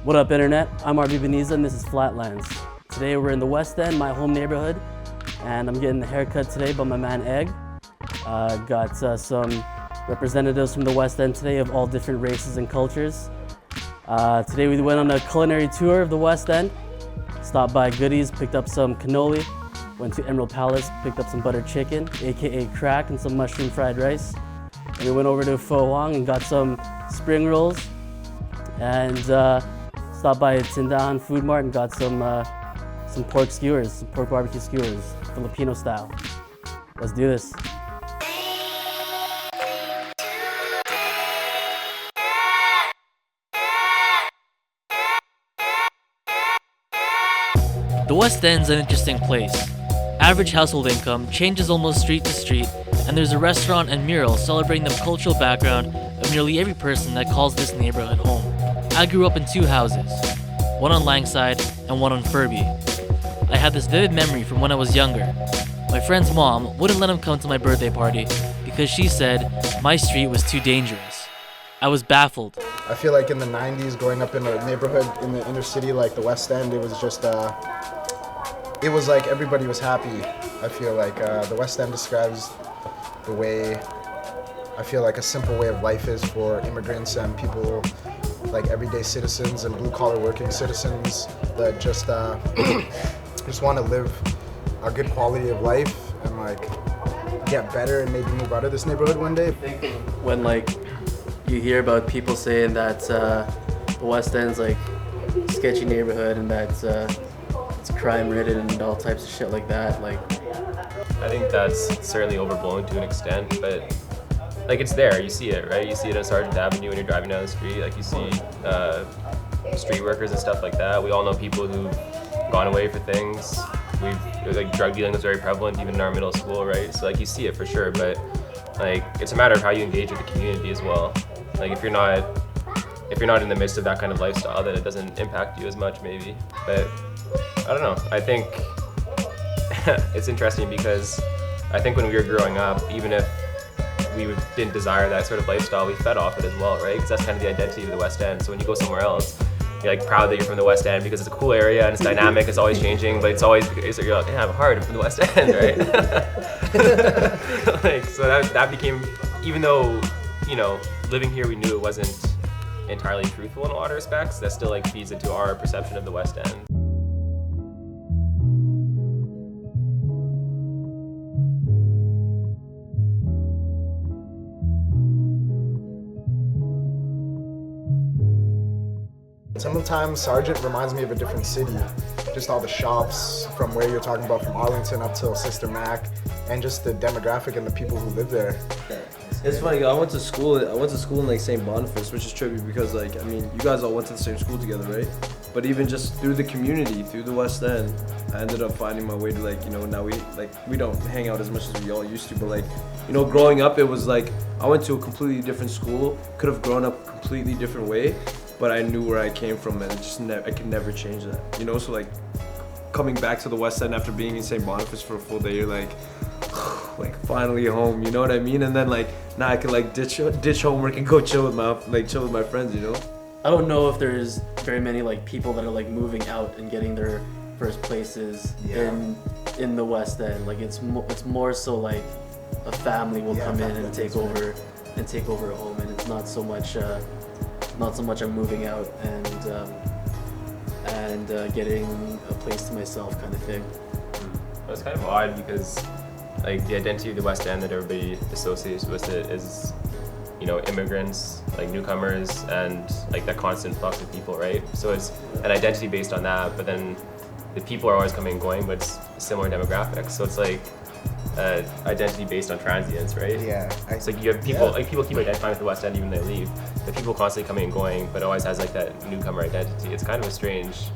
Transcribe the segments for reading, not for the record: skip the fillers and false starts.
What up, Internet? I'm RB Beniza and this is Flatlands. Today we're in the West End, my home neighborhood, and I'm getting the haircut today by my man Egg. Got some representatives from the West End today of all different races and cultures. Today we went on a culinary tour of the West End, stopped by Goodies, picked up some cannoli, went to Emerald Palace, picked up some buttered chicken, aka crack, and some mushroom fried rice. And we went over to Pho Hoang and got some spring rolls, and stopped by Tindahan Food Mart and got some pork skewers, some pork barbecue skewers, Filipino style. Let's do this. The West End's an interesting place. Average household income changes almost street to street, and there's a restaurant and mural celebrating the cultural background of nearly every person that calls this neighborhood home. I grew up in two houses, one on Langside and one on Furby. I had this vivid memory from when I was younger. My friend's mom wouldn't let him come to my birthday party because she said my street was too dangerous. I was baffled. I feel like in the 90s, growing up in a neighborhood in the inner city like the West End, it was just, it was like everybody was happy. I feel like the West End describes the way, I feel like a simple way of life is for immigrants and people like everyday citizens and blue-collar working citizens that just want to live a good quality of life and like get better and maybe move out of this neighborhood one day. When like you hear about people saying that the West End's like a sketchy neighborhood and that it's crime-ridden and all types of shit like that, like I think that's certainly overblown to an extent, but like it's there, you see it, right? You see it on Sargent Avenue when you're driving down the street, like you see street workers and stuff like that. We all know people who've gone away for things. Like drug dealing was very prevalent even in our middle school, right? So like you see it for sure, but like it's a matter of how you engage with the community as well. Like if you're not in the midst of that kind of lifestyle, then it doesn't impact you as much maybe. But I don't know, I think it's interesting because I think when we were growing up, even if we didn't desire that sort of lifestyle, we fed off it as well, right? Because that's kind of the identity of the West End. So when you go somewhere else, you're like proud that you're from the West End because it's a cool area and it's dynamic, it's always changing, but you're like, yeah, I'm hard, I'm from the West End, right? Like, so that became, even though, you know, living here we knew it wasn't entirely truthful in a lot of respects, that still like feeds into our perception of the West End. Sometimes Sargent reminds me of a different city. Just all the shops from where you're talking about, from Arlington up till Sister Mac, and just the demographic and the people who live there. It's funny, I went to school in like St. Boniface, which is trippy because like, I mean, you guys all went to the same school together, right? But even just through the community, through the West End, I ended up finding my way to like, you know, now we don't hang out as much as we all used to, but like, you know, growing up, it was like, I went to a completely different school, could have grown up a completely different way, but I knew where I came from and I could never change that, you know? So like, coming back to the West End after being in St. Boniface for a full day, you're like finally home, you know what I mean? And then like, now I can like ditch homework and go chill with my friends, you know? I don't know if there's very many like people that are like moving out and getting their first places in the West End. Like it's more so like a family will come in and take over a home, and it's not so much I'm moving out and getting a place to myself kind of thing. It's kind of odd because like the identity of the West End that everybody associates with it is, you know, immigrants, like newcomers, and like that constant flux of people, right? So it's an identity based on that, but then the people are always coming and going, but it's similar demographics. So it's like identity based on transience, right? Yeah. It's like you have people, like people keep identifying with the West End even when they leave. The people constantly coming and going, but it always has like that newcomer identity. It's kind of a strange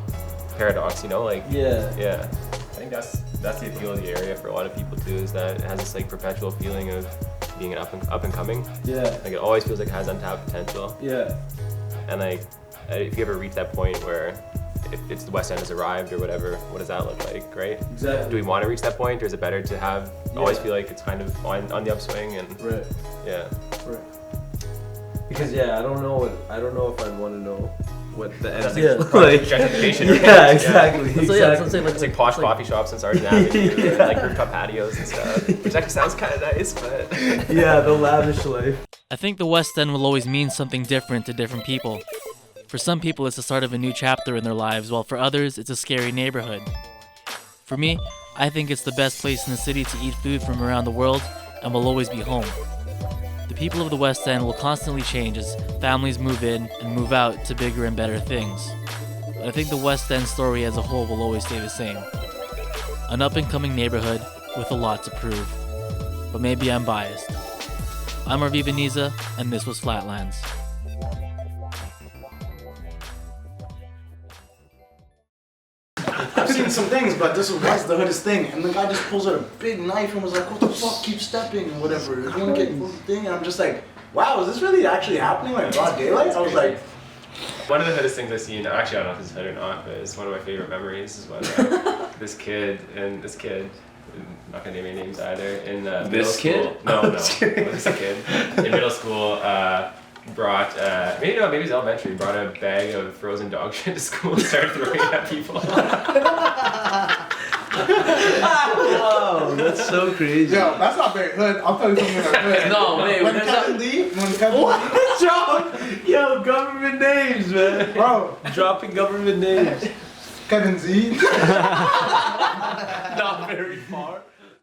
paradox, you know? Like yeah. I think that's the appeal of the area for a lot of people too, is that it has this like perpetual feeling of being an up and coming. Yeah. Like it always feels like it has untapped potential. Yeah. And like if you ever reach that point where if it's the West End has arrived or whatever, what does that look like, right? Exactly. Do we want to reach that point, or is it better to have always feel like it's kind of on the upswing and right. Yeah. Right. Because I don't know if I'd want to know what the end That's is. like gentrification. Right? Yeah, exactly. So yeah, so I'm saying It's like posh coffee shops and Sergeant Avenue, and like rooftop patios and stuff, which actually sounds kind of nice, but Yeah, the lavish life. I think the West End will always mean something different to different people. For some people, it's the start of a new chapter in their lives, while for others, it's a scary neighborhood. For me, I think it's the best place in the city to eat food from around the world and will always be home. The people of the West End will constantly change as families move in and move out to bigger and better things. But I think the West End story as a whole will always stay the same. An up-and-coming neighborhood with a lot to prove. But maybe I'm biased. I'm Arvi Veniza, and this was Flatlands. I've seen some things, but this was the hoodest thing. And the guy just pulls out a big knife and was like, what the fuck, keep stepping and whatever. You want to get the thing? And I'm just like, wow, is this really actually happening like broad daylight? I was like, one of the hoodest things I've seen, actually I don't know if it's hood or not, but it's one of my favorite memories is when this kid, I'm not gonna name any names either, in middle school. No, this kid in middle school brought, maybe it was elementary, brought a bag of frozen dog shit to school and started throwing it at people. Wow, that's so crazy. yo, that's not very hood. I'll tell you something about hood. No, wait, when there's Kevin Lee, Yo, government names, man. bro, Dropping government names. Kevin Z. Not very far.